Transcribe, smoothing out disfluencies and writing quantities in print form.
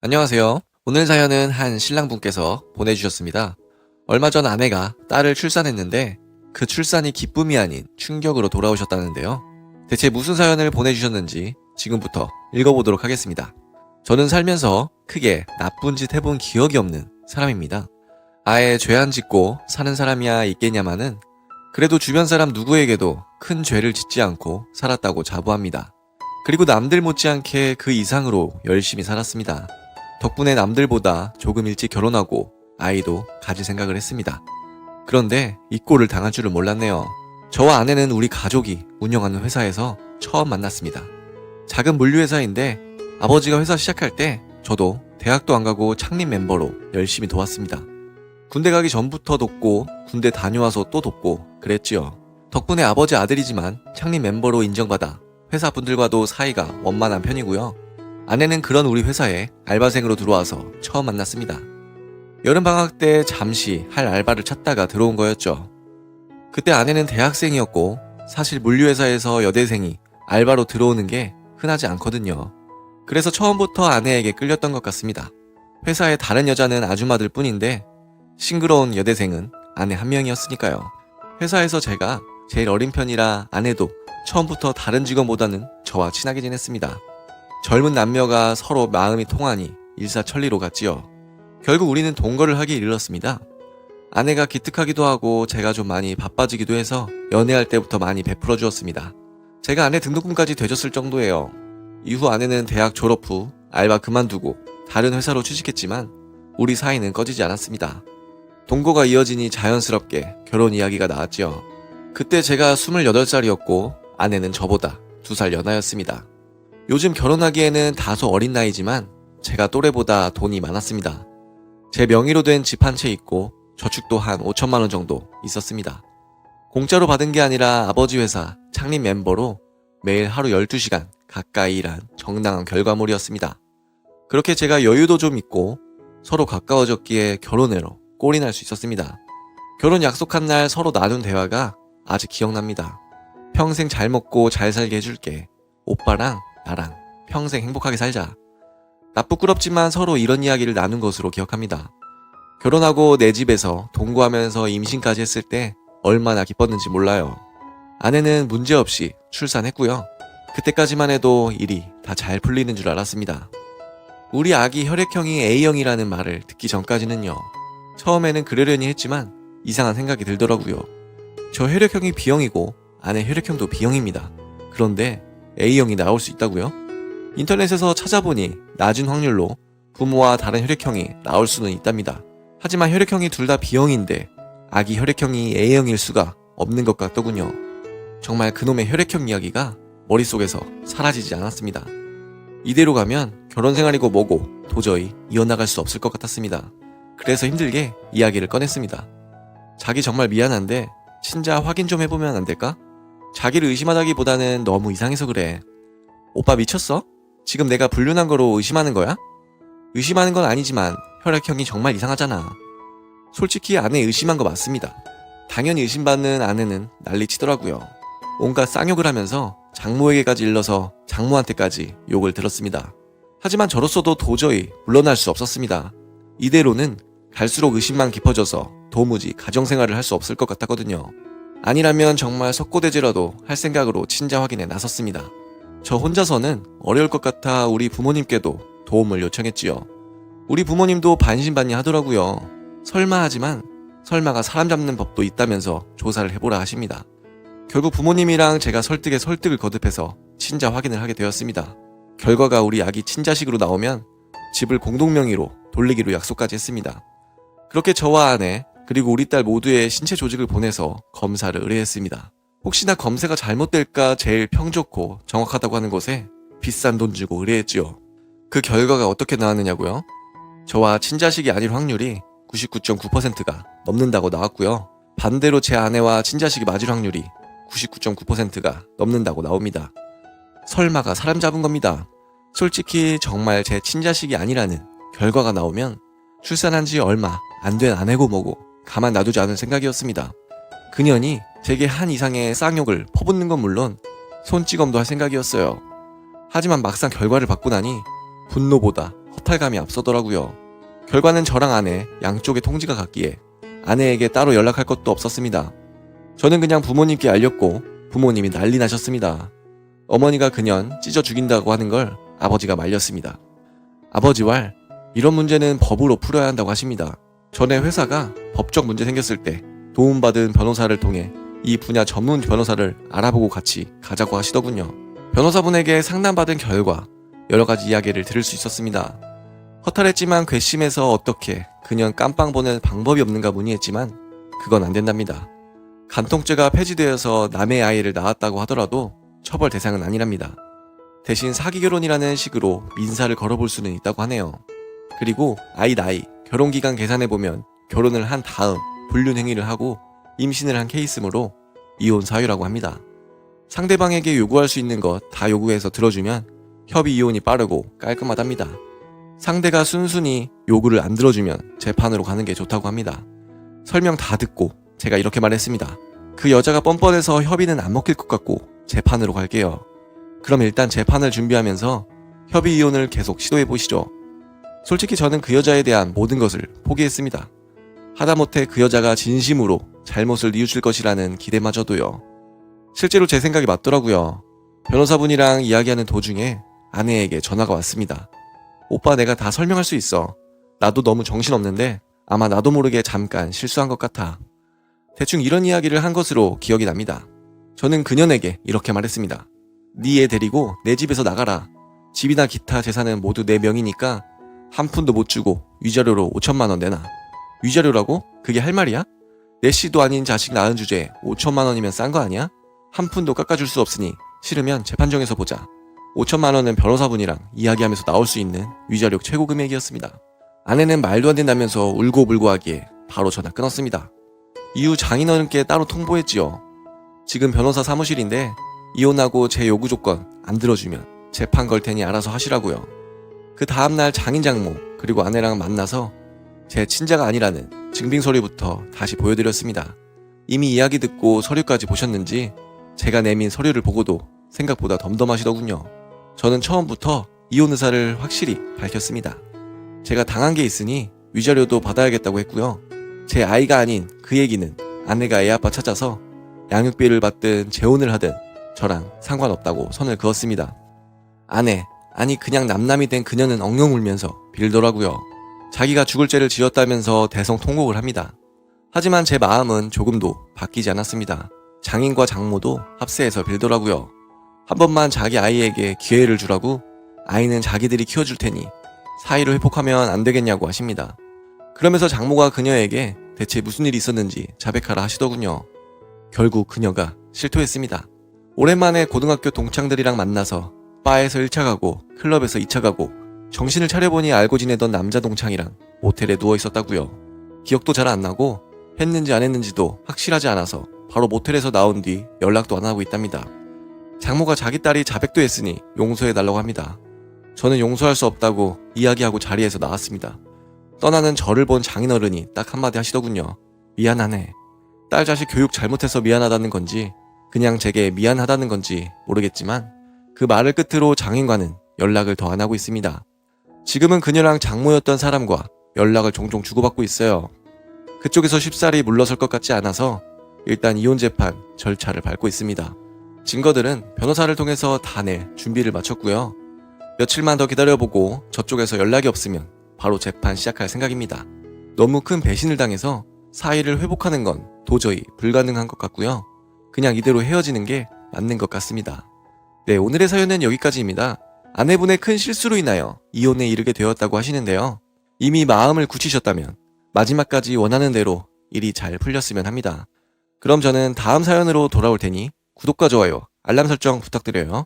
안녕하세요. 오늘 사연은 한 신랑분께서 보내주셨습니다. 얼마 전 아내가 딸을 출산했는데 그 출산이 기쁨이 아닌 충격으로 돌아오셨다는데요. 대체 무슨 사연을 보내주셨는지 지금부터 읽어보도록 하겠습니다. 저는 살면서 크게 나쁜 짓 해본 기억이 없는 사람입니다. 아예 죄 안 짓고 사는 사람이야 있겠냐마는 그래도 주변 사람 누구에게도 큰 죄를 짓지 않고 살았다고 자부합니다. 그리고 남들 못지않게 그 이상으로 열심히 살았습니다. 덕분에 남들보다 조금 일찍 결혼하고 아이도 가질 생각을 했습니다. 그런데 이 꼴을 당할 줄을 몰랐네요. 저와 아내는 우리 가족이 운영하는 회사에서 처음 만났습니다. 작은 물류회사인데 아버지가 회사 시작할 때 저도 대학도 안 가고 창립 멤버로 열심히 도왔습니다. 군대 가기 전부터 돕고 군대 다녀와서 또 돕고 그랬지요. 덕분에 아버지 아들이지만 창립 멤버로 인정받아 회사 분들과도 사이가 원만한 편이고요. 아내는 그런 우리 회사에 알바생으로 들어와서 처음 만났습니다. 여름방학 때 잠시 할 알바를 찾다가 들어온 거였죠. 그때 아내는 대학생이었고 사실 물류회사에서 여대생이 알바로 들어오는 게 흔하지 않거든요. 그래서 처음부터 아내에게 끌렸던 것 같습니다. 회사의 다른 여자는 아줌마들 뿐인데 싱그러운 여대생은 아내 한 명이었으니까요. 회사에서 제가 제일 어린 편이라 아내도 처음부터 다른 직원보다는 저와 친하게 지냈습니다. 젊은 남녀가 서로 마음이 통하니 일사천리로 갔지요. 결국 우리는 동거를 하기 이르렀습니다. 아내가 기특하기도 하고 제가 좀 많이 바빠지기도 해서 연애할 때부터 많이 베풀어 주었습니다. 제가 아내 등록금까지 되줬을 정도예요. 이후 아내는 대학 졸업 후 알바 그만두고 다른 회사로 취직했지만 우리 사이는 꺼지지 않았습니다. 동거가 이어지니 자연스럽게 결혼 이야기가 나왔지요. 그때 제가 28살이었고 아내는 저보다 2살 연하였습니다. 요즘 결혼하기에는 다소 어린 나이지만 제가 또래보다 돈이 많았습니다. 제 명의로 된 집 한 채 있고 저축도 한 5천만 원 정도 있었습니다. 공짜로 받은 게 아니라 아버지 회사 창립 멤버로 매일 하루 12시간 가까이 일한 정당한 결과물이었습니다. 그렇게 제가 여유도 좀 있고 서로 가까워졌기에 결혼으로 꼴이 날 수 있었습니다. 결혼 약속한 날 서로 나눈 대화가 아직 기억납니다. 평생 잘 먹고 잘 살게 해줄게. 오빠랑 나랑 평생 행복하게 살자. 나 부끄럽지만 서로 이런 이야기를 나눈 것으로 기억합니다. 결혼하고 내 집에서 동거하면서 임신까지 했을 때 얼마나 기뻤는지 몰라요. 아내는 문제없이 출산했고요. 그때까지만 해도 일이 다 잘 풀리는 줄 알았습니다. 우리 아기 혈액형이 A형이라는 말을 듣기 전까지는요. 처음에는 그러려니 했지만 이상한 생각이 들더라고요. 저 혈액형이 B형이고 아내 혈액형도 B형입니다. 그런데 A형이 나올 수 있다고요? 인터넷에서 찾아보니 낮은 확률로 부모와 다른 혈액형이 나올 수는 있답니다. 하지만 혈액형이 둘 다 B형인데 아기 혈액형이 A형일 수가 없는 것 같더군요. 정말 그놈의 혈액형 이야기가 머릿속에서 사라지지 않았습니다. 이대로 가면 결혼 생활이고 뭐고 도저히 이어나갈 수 없을 것 같았습니다. 그래서 힘들게 이야기를 꺼냈습니다. 자기 정말 미안한데 친자 확인 좀 해보면 안 될까? 자기를 의심하다기보다는 너무 이상해서 그래. 오빠 미쳤어? 지금 내가 불륜한 거로 의심하는 거야? 의심하는 건 아니지만 혈액형이 정말 이상하잖아. 솔직히 아내 의심한 거 맞습니다. 당연히 의심받는 아내는 난리치더라고요. 온갖 쌍욕을 하면서 장모에게까지 일러서 장모한테까지 욕을 들었습니다. 하지만 저로서도 도저히 물러날 수 없었습니다. 이대로는 갈수록 의심만 깊어져서 도무지 가정생활을 할 수 없을 것 같았거든요. 아니라면 정말 석고대죄라도 할 생각으로 친자 확인에 나섰습니다. 저 혼자서는 어려울 것 같아 우리 부모님께도 도움을 요청했지요. 우리 부모님도 반신반의 하더라고요. 설마 하지만 설마가 사람 잡는 법도 있다면서 조사를 해보라 하십니다. 결국 부모님이랑 제가 설득에 설득을 거듭해서 친자 확인을 하게 되었습니다. 결과가 우리 아기 친자식으로 나오면 집을 공동명의로 돌리기로 약속까지 했습니다. 그렇게 저와 아내 그리고 우리 딸 모두의 신체 조직을 보내서 검사를 의뢰했습니다. 혹시나 검사가 잘못될까 제일 평좋고 정확하다고 하는 곳에 비싼 돈 주고 의뢰했지요. 그 결과가 어떻게 나왔느냐고요? 저와 친자식이 아닐 확률이 99.9%가 넘는다고 나왔고요. 반대로 제 아내와 친자식이 맞을 확률이 99.9%가 넘는다고 나옵니다. 설마가 사람 잡은 겁니다. 솔직히 정말 제 친자식이 아니라는 결과가 나오면 출산한 지 얼마 안 된 아내고 뭐고 가만 놔두지 않을 생각이었습니다. 그년이 제게 한 이상의 쌍욕을 퍼붓는 건 물론 손찌검도 할 생각이었어요. 하지만 막상 결과를 받고 나니 분노보다 허탈감이 앞서더라고요. 결과는 저랑 아내 양쪽의 통지가 같기에 아내에게 따로 연락할 것도 없었습니다. 저는 그냥 부모님께 알렸고 부모님이 난리 나셨습니다. 어머니가 그년 찢어 죽인다고 하는 걸 아버지가 말렸습니다. 아버지 왈, 이런 문제는 법으로 풀어야 한다고 하십니다. 전에 회사가 법적 문제 생겼을 때 도움받은 변호사를 통해 이 분야 전문 변호사를 알아보고 같이 가자고 하시더군요. 변호사분에게 상담받은 결과 여러 가지 이야기를 들을 수 있었습니다. 허탈했지만 괘씸해서 어떻게 그년 깜빵 보낼 방법이 없는가 문의했지만 그건 안 된답니다. 간통죄가 폐지되어서 남의 아이를 낳았다고 하더라도 처벌 대상은 아니랍니다. 대신 사기 결혼이라는 식으로 민사를 걸어볼 수는 있다고 하네요. 그리고 아이 나이, 결혼기간 계산해보면 결혼을 한 다음 불륜행위를 하고 임신을 한 케이스므로 이혼 사유라고 합니다. 상대방에게 요구할 수 있는 것 다 요구해서 들어주면 협의 이혼이 빠르고 깔끔하답니다. 상대가 순순히 요구를 안 들어주면 재판으로 가는 게 좋다고 합니다. 설명 다 듣고 제가 이렇게 말했습니다. 그 여자가 뻔뻔해서 협의는 안 먹힐 것 같고 재판으로 갈게요. 그럼 일단 재판을 준비하면서 협의 이혼을 계속 시도해보시죠. 솔직히 저는 그 여자에 대한 모든 것을 포기했습니다. 하다못해 그 여자가 진심으로 잘못을 뉘우칠 것이라는 기대마저도요. 실제로 제 생각이 맞더라고요. 변호사분이랑 이야기하는 도중에 아내에게 전화가 왔습니다. 오빠, 내가 다 설명할 수 있어. 나도 너무 정신없는데 아마 나도 모르게 잠깐 실수한 것 같아. 대충 이런 이야기를 한 것으로 기억이 납니다. 저는 그녀에게 이렇게 말했습니다. 네 애 데리고 내 집에서 나가라. 집이나 기타 재산은 모두 내 명이니까 한 푼도 못 주고 위자료로 5천만 원 내놔. 위자료라고? 그게 할 말이야? 내 씨도 아닌 자식 낳은 주제에 5천만 원이면 싼 거 아니야? 한 푼도 깎아줄 수 없으니 싫으면 재판정에서 보자. 5천만 원은 변호사분이랑 이야기하면서 나올 수 있는 위자료 최고 금액이었습니다. 아내는 말도 안 된다면서 울고불고 하기에 바로 전화 끊었습니다. 이후 장인어른께 따로 통보했지요. 지금 변호사 사무실인데 이혼하고 제 요구 조건 안 들어주면 재판 걸 테니 알아서 하시라고요. 그 다음날 장인 장모 그리고 아내랑 만나서 제 친자가 아니라는 증빙 서류부터 다시 보여드렸습니다. 이미 이야기 듣고 서류까지 보셨는지 제가 내민 서류를 보고도 생각보다 덤덤하시더군요. 저는 처음부터 이혼 의사를 확실히 밝혔습니다. 제가 당한 게 있으니 위자료도 받아야겠다고 했고요. 제 아이가 아닌 그 얘기는 아내가 애 아빠 찾아서 양육비를 받든 재혼을 하든 저랑 상관없다고 선을 그었습니다. 아내, 아니 그냥 남남이 된 그녀는 엉엉 울면서 빌더라고요. 자기가 죽을 죄를 지었다면서 대성통곡을 합니다. 하지만 제 마음은 조금도 바뀌지 않았습니다. 장인과 장모도 합세해서 빌더라고요. 한 번만 자기 아이에게 기회를 주라고, 아이는 자기들이 키워줄 테니 사이를 회복하면 안 되겠냐고 하십니다. 그러면서 장모가 그녀에게 대체 무슨 일이 있었는지 자백하라 하시더군요. 결국 그녀가 실토했습니다. 오랜만에 고등학교 동창들이랑 만나서 바에서 1차 가고 클럽에서 2차 가고 정신을 차려보니 알고 지내던 남자 동창이랑 모텔에 누워 있었다고요. 기억도 잘 안 나고 했는지 안 했는지도 확실하지 않아서 바로 모텔에서 나온 뒤 연락도 안 하고 있답니다. 장모가 자기 딸이 자백도 했으니 용서해달라고 합니다. 저는 용서할 수 없다고 이야기하고 자리에서 나왔습니다. 떠나는 저를 본 장인어른이 딱 한마디 하시더군요. 미안하네. 딸 자식 교육 잘못해서 미안하다는 건지 그냥 제게 미안하다는 건지 모르겠지만 그 말을 끝으로 장인과는 연락을 더 안 하고 있습니다. 지금은 그녀랑 장모였던 사람과 연락을 종종 주고받고 있어요. 그쪽에서 쉽사리 물러설 것 같지 않아서 일단 이혼 재판 절차를 밟고 있습니다. 증거들은 변호사를 통해서 다 낼 준비를 마쳤고요. 며칠만 더 기다려보고 저쪽에서 연락이 없으면 바로 재판 시작할 생각입니다. 너무 큰 배신을 당해서 사이를 회복하는 건 도저히 불가능한 것 같고요. 그냥 이대로 헤어지는 게 맞는 것 같습니다. 네, 오늘의 사연은 여기까지입니다. 아내분의 큰 실수로 인하여 이혼에 이르게 되었다고 하시는데요. 이미 마음을 굳히셨다면 마지막까지 원하는 대로 일이 잘 풀렸으면 합니다. 그럼 저는 다음 사연으로 돌아올 테니 구독과 좋아요, 알람 설정 부탁드려요.